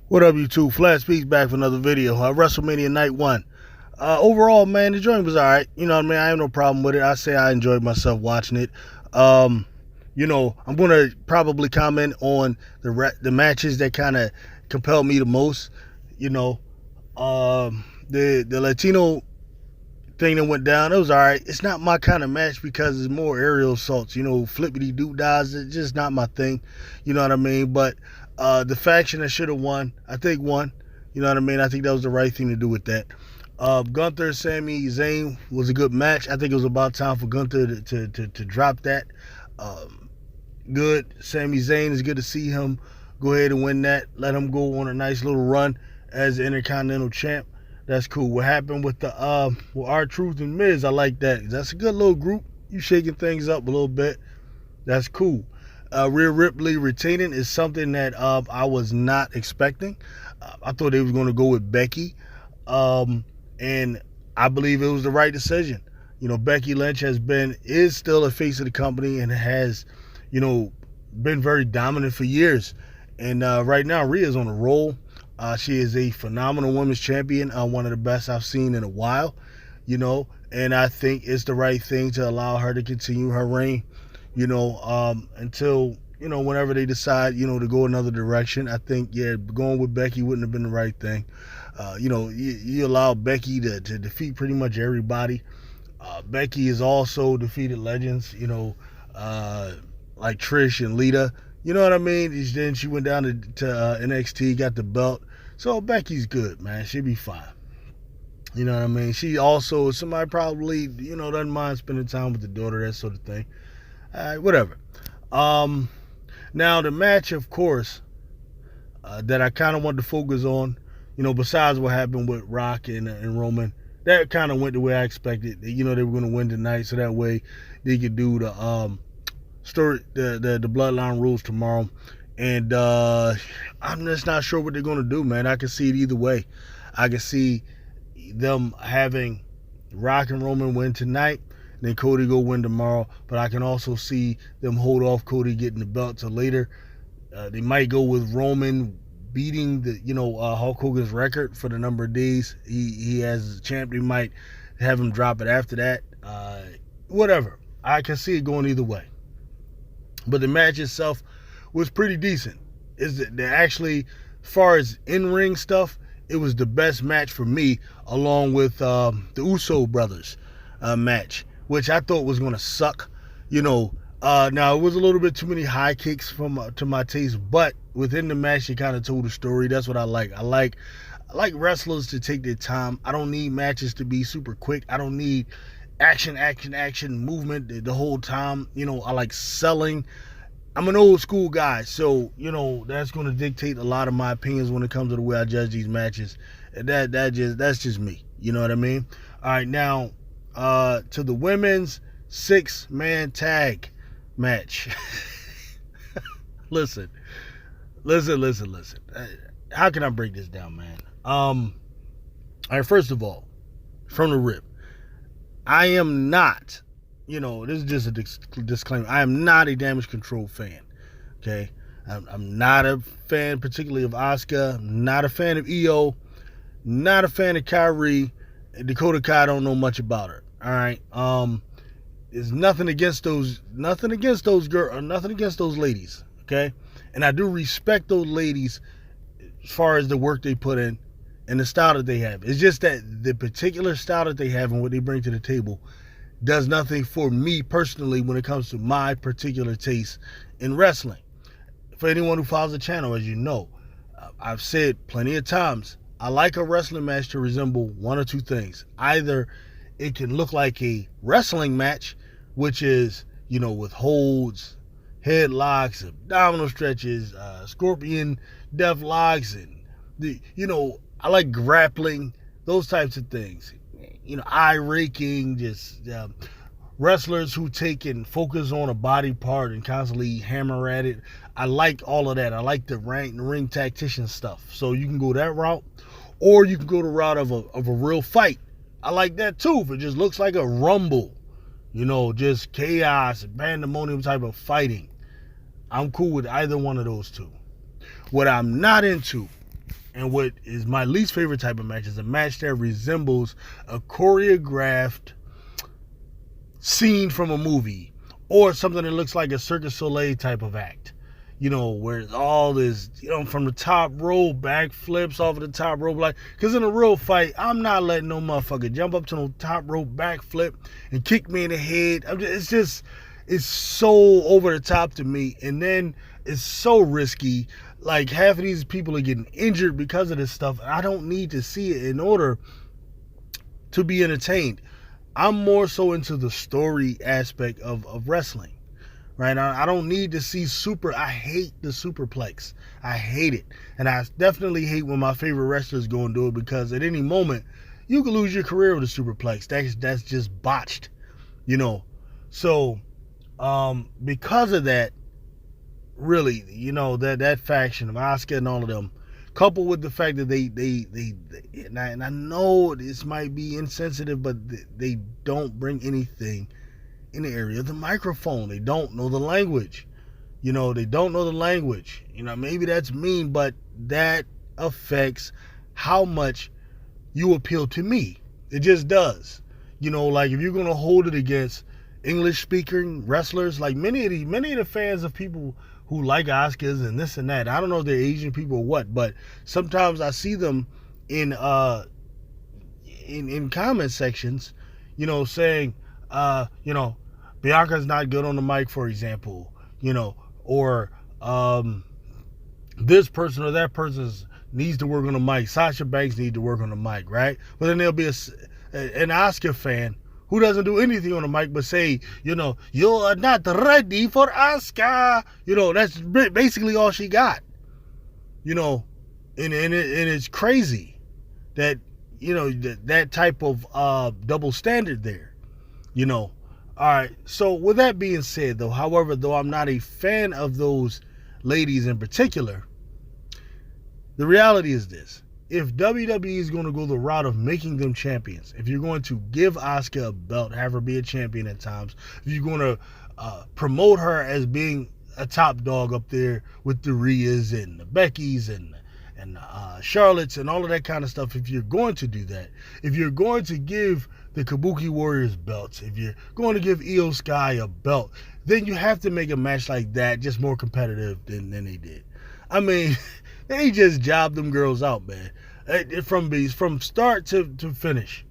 What up, YouTube? Flat Speaks back for another video. Wrestlemania Night 1. Overall, man, the joint was alright. You know what I mean? I have no problem with it. I say I enjoyed myself watching it. I'm going to probably comment on the matches that kind of compelled me the most. The Latino thing that went down, it was alright. It's not my kind of match because it's more aerial assaults. Flippity doo-dahs. It's just not my thing. You know what I mean? But the faction that should have won, I think won. You know what I mean? I think that was the right thing to do with that. Gunther, Sami Zayn was a good match. I think it was about time for Gunther to drop that. Good. Sami Zayn, is good to see him go ahead and win that. Let him go on a nice little run as the Intercontinental Champ. That's cool. What happened with the R-Truth and Miz, I like that. That's a good little group. You shaking things up a little bit. That's cool. Rhea Ripley retaining is something that I was not expecting. I thought they was going to go with Becky, and I believe it was the right decision. Becky Lynch is still a face of the company and has, been very dominant for years. And right now, Rhea's on a roll. She is a phenomenal women's champion, one of the best I've seen in a while. And I think it's the right thing to allow her to continue her reign. Until, whenever they decide, to go another direction. I think, going with Becky wouldn't have been the right thing. You allow Becky to defeat pretty much everybody. Becky has also defeated legends, like Trish and Lita. You know what I mean? Then she went down to NXT, got the belt. So Becky's good, man. She'll be fine. You know what I mean? She also, somebody probably, doesn't mind spending time with the daughter, that sort of thing. Whatever. Now the match, of course, that I kind of wanted to focus on, besides what happened with Rock and Roman, that kind of went the way I expected. They were going to win tonight, so that way they could do the story, the Bloodline rules tomorrow. And I'm just not sure what they're going to do, man. I can see it either way. I can see them having Rock and Roman win tonight, then Cody go win tomorrow. But I can also see them hold off Cody getting the belt till later. They might go with Roman beating the Hulk Hogan's record for the number of days he has as a champ. They might have him drop it after that. Whatever. I can see it going either way. But the match itself was pretty decent. Actually, as far as in-ring stuff, it was the best match for me, along with the Uso brothers match, which I thought was going to suck. Now, it was a little bit too many high kicks to my taste, but within the match, it kind of told a story. That's what I like. I like wrestlers to take their time. I don't need matches to be super quick. I don't need action, movement the whole time. I like selling. I'm an old school guy, so, that's going to dictate a lot of my opinions when it comes to the way I judge these matches. That's just me. You know what I mean? All right, now, to the women's 6-man tag match. Listen. How can I break this down, man? All right, first of all, from the rip, I am not, this is just a disclaimer. I am not a Damage Control fan, okay? I'm not a fan particularly of Asuka. I'm not a fan of Io. Not a fan of Kyrie. Dakota Kai, I don't know much about her, all right? There's nothing against those girls, nothing against those ladies, okay? And I do respect those ladies as far as the work they put in and the style that they have. It's just that the particular style that they have and what they bring to the table does nothing for me personally when it comes to my particular taste in wrestling. For anyone who follows the channel, as you know, I've said plenty of times, I like a wrestling match to resemble one or two things. Either it can look like a wrestling match, which is, with holds, headlocks, abdominal stretches, scorpion death locks, and I like grappling, those types of things. Eye raking, just wrestlers who take and focus on a body part and constantly hammer at it. I like all of that. I like the ring tactician stuff. So you can go that route, or you can go the route of a real fight. I like that too. If it just looks like a rumble, just chaos and pandemonium type of fighting, I'm cool with either one of those two. What I'm not into And what is my least favorite type of match is a match that resembles a choreographed scene from a movie or something that looks like a Cirque du Soleil type of act. Where it's all this, from the top rope, backflips off of the top rope. Because in a real fight, I'm not letting no motherfucker jump up to no top rope, backflip, and kick me in the head. It's so over the top to me. And then it's so risky. Like, half of these people are getting injured because of this stuff. I don't need to see it in order to be entertained. I'm more so into the story aspect of wrestling. Right? I don't need to see I hate the superplex. I hate it. And I definitely hate when my favorite wrestlers go and do it, because at any moment, you could lose your career with a superplex. That's just botched. So, because of that, really, that faction of Asuka and all of them, coupled with the fact that they and I know this might be insensitive, but they don't bring anything in the area of the microphone. They don't know the language. They don't know the language. Maybe that's mean, but that affects how much you appeal to me. It just does. Like, if you're going to hold it against English speaking wrestlers, like many of the fans of people who like Oscars and this and that, I don't know if they're Asian people or what, but sometimes I see them in comment sections, saying, Bianca's not good on the mic, for example, or this person or that person needs to work on the mic. Sasha Banks needs to work on the mic, right? But then there'll be an Oscar fan who doesn't do anything on the mic but say, you are not ready for Oscar. That's basically all she got. And it's crazy that, that type of double standard there, All right, so with that being said, though I'm not a fan of those ladies in particular, the reality is this. If WWE is going to go the route of making them champions, if you're going to give Asuka a belt, have her be a champion at times, if you're going to promote her as being a top dog up there with the Rheas and the Beckys and Charlotte's and all of that kind of stuff, if you're going to do that, if you're going to give the Kabuki Warriors belts, if you're going to give Io Sky a belt, then you have to make a match like that just more competitive than they did. I mean, they just jobbed them girls out, man. From start to finish.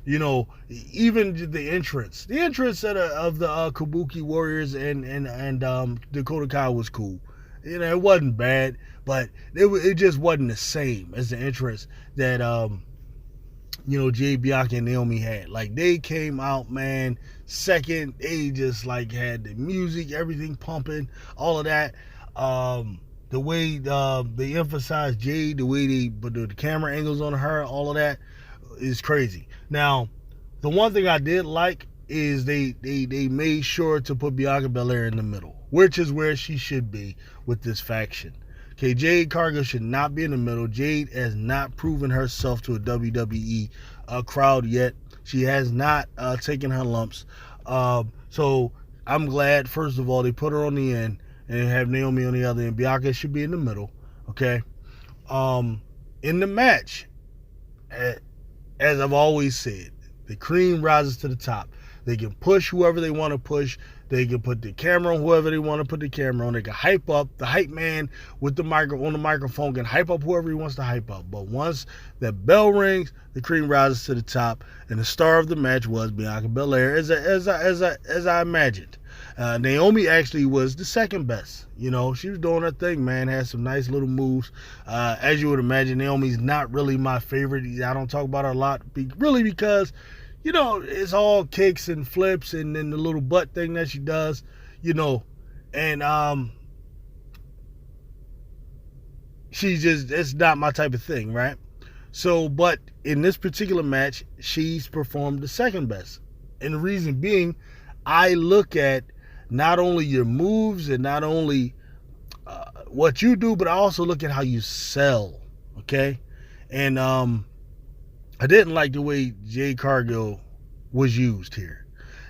Even the entrance of the Kabuki Warriors and Dakota Kai was cool. It wasn't bad, but it just wasn't the same as the entrance that Jade, Bianca, and Naomi had. Like, they came out, man, second. They just had the music, everything pumping, all of that. The way they emphasized Jade, the way they put the camera angles on her, all of that is crazy. Now, the one thing I did like is they made sure to put Bianca Belair in the middle, which is where she should be with this faction. Okay, Jade Cargill should not be in the middle. Jade has not proven herself to a WWE crowd yet. She has not taken her lumps. So I'm glad, first of all, they put her on the end and have Naomi on the other end. Bianca should be in the middle. Okay. In the match, as I've always said, the cream rises to the top. They can push whoever they want to push. They can put the camera on whoever they want to put the camera on. They can hype up. The hype man with the on the microphone can hype up whoever he wants to hype up. But once that bell rings, the cream rises to the top, and the star of the match was Bianca Belair, as I imagined. Naomi actually was the second best. She was doing her thing, man. Had some nice little moves. As you would imagine, Naomi's not really my favorite. I don't talk about her a lot, really, because it's all kicks and flips and then the little butt thing that she does, and she's just, it's not my type of thing, right? So, but in this particular match, she's performed the second best. And the reason being, I look at not only your moves and not only what you do, but I also look at how you sell, okay? And I didn't like the way Jade Cargill was used here.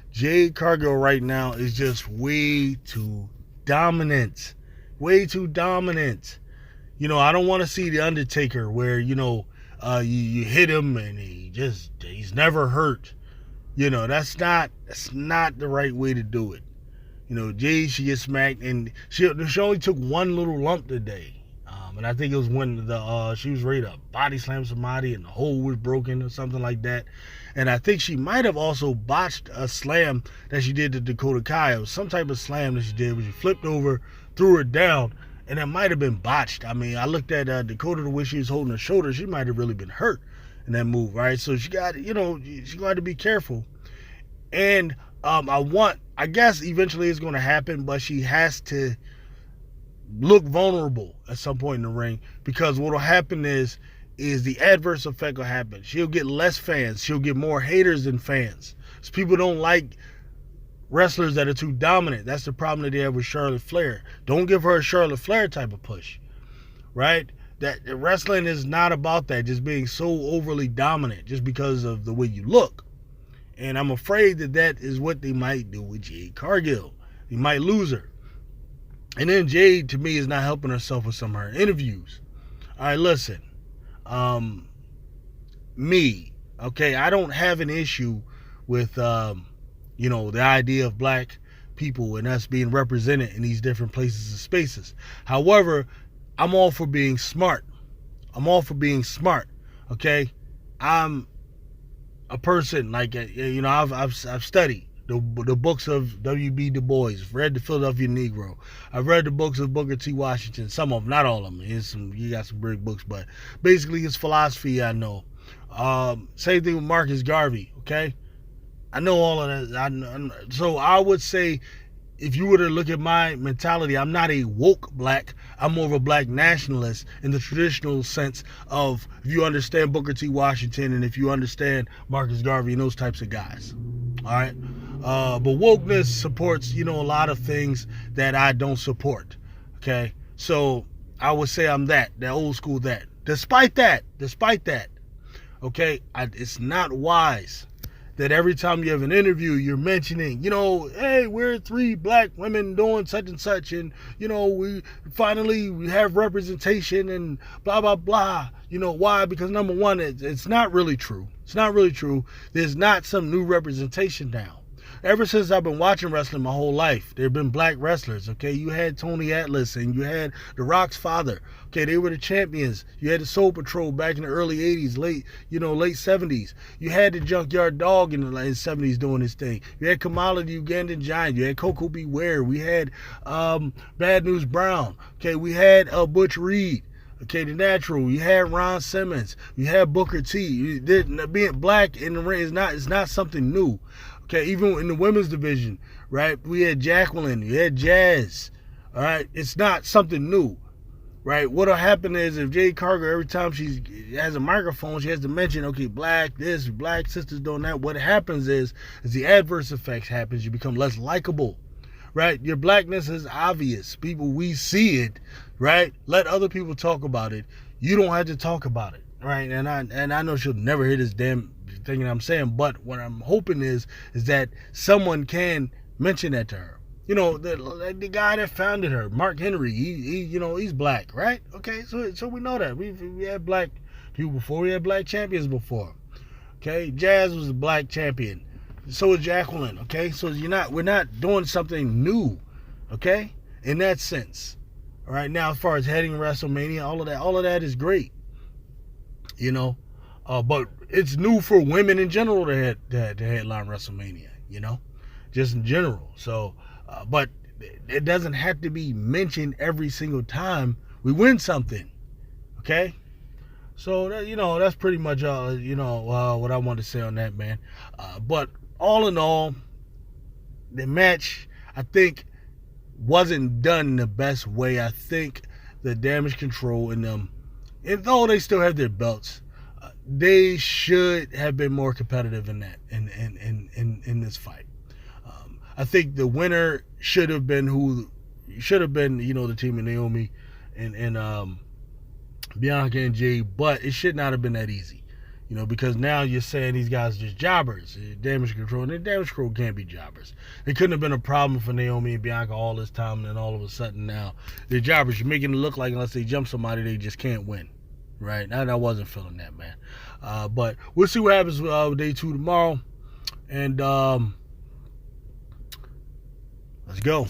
Jade Cargill right now is just way too dominant. Way too dominant. I don't want to see the Undertaker where you hit him and he's never hurt. That's not the right way to do it. Jade, she gets smacked, and she only took one little lump today. And I think it was when she was ready to body slam somebody and the hole was broken or something like that. And I think she might have also botched a slam that she did to Dakota Kai. It was some type of slam that she did where she flipped over, threw her down, and that might have been botched. I mean, I looked at Dakota the way she was holding her shoulder. She might have really been hurt in that move, right? So she got to be careful. And I guess eventually it's going to happen, but she has to look vulnerable at some point in the ring, because what will happen is the adverse effect will happen. She'll get less fans. She'll get more haters than fans. So people don't like wrestlers that are too dominant. That's the problem that they have with Charlotte Flair. Don't give her a Charlotte Flair type of push, right? That wrestling is not about that, just being so overly dominant just because of the way you look. And I'm afraid that is what they might do with Jade Cargill. They might lose her. And then Jade, to me, is not helping herself with some of her interviews. All right, listen. I don't have an issue with, the idea of black people and us being represented in these different places and spaces. However, I'm all for being smart. Okay? I'm a person, I've studied the books of W.B. Du Bois, read the Philadelphia Negro. I've read the books of Booker T. Washington, some of them, not all of them. You got some great books, but basically his philosophy I know. Same thing with Marcus Garvey, okay? I know all of that. So I would say, if you were to look at my mentality, I'm not a woke black. I'm more of a black nationalist in the traditional sense of, if you understand Booker T. Washington and if you understand Marcus Garvey and those types of guys. All right? But wokeness supports, a lot of things that I don't support. Okay? So I would say I'm that old school that. Despite that, okay, it's not wise that every time you have an interview, you're mentioning, hey, we're 3 black women doing such and such, and, we have representation and blah, blah, blah. Why? Because number one, it's not really true. It's not really true. There's not some new representation now. Ever since I've been watching wrestling my whole life, there have been black wrestlers, okay? You had Tony Atlas and you had The Rock's father, okay? They were the champions. You had the Soul Patrol back in the early 80s, late 70s. You had the Junkyard Dog in the 70s doing his thing. You had Kamala the Ugandan Giant. You had Coco Beware. We had Bad News Brown, okay? We had Butch Reed. Okay, the Natural. You had Ron Simmons. You had Booker T. Being black in the ring is not something new. Okay, even in the women's division, right? We had Jacqueline. You had Jazz. All right, it's not something new, right? What'll happen is, if Jade Cargill, every time she has a microphone, she has to mention, okay, black this, black sisters doing that. What happens is the adverse effects happens. You become less likable. Right? Your blackness is obvious. We see it, right? Let other people talk about it. You don't have to talk about it, right? And I know she'll never hear this damn thing that I'm saying, but what I'm hoping is that someone can mention that to her. The guy that founded her, Mark Henry, he's black, right? Okay, so we know that. We had black people before. We had black champions before. Okay, Jazz was a black champion. So is Jacqueline, okay? So we're not doing something new, okay? In that sense. All right, now as far as heading WrestleMania, all of that is great. But it's new for women in general to headline WrestleMania, just in general. So, but it doesn't have to be mentioned every single time we win something, okay? So, that's pretty much what I want to say on that, man. But all in all, the match, I think, wasn't done the best way. I think the Damage Control in them, and though they still have their belts, they should have been more competitive in that, in this fight. I think the winner should have been the team of Naomi and Bianca and Jay, but it should not have been that easy. because now you're saying these guys are just jobbers, damage control, and damage control can't be jobbers. It couldn't have been a problem for Naomi and Bianca all this time, and then all of a sudden now they're jobbers. You're making it look like unless they jump somebody, they just can't win. Right? I wasn't feeling that, man. But we'll see what happens with day 2 tomorrow. And let's go.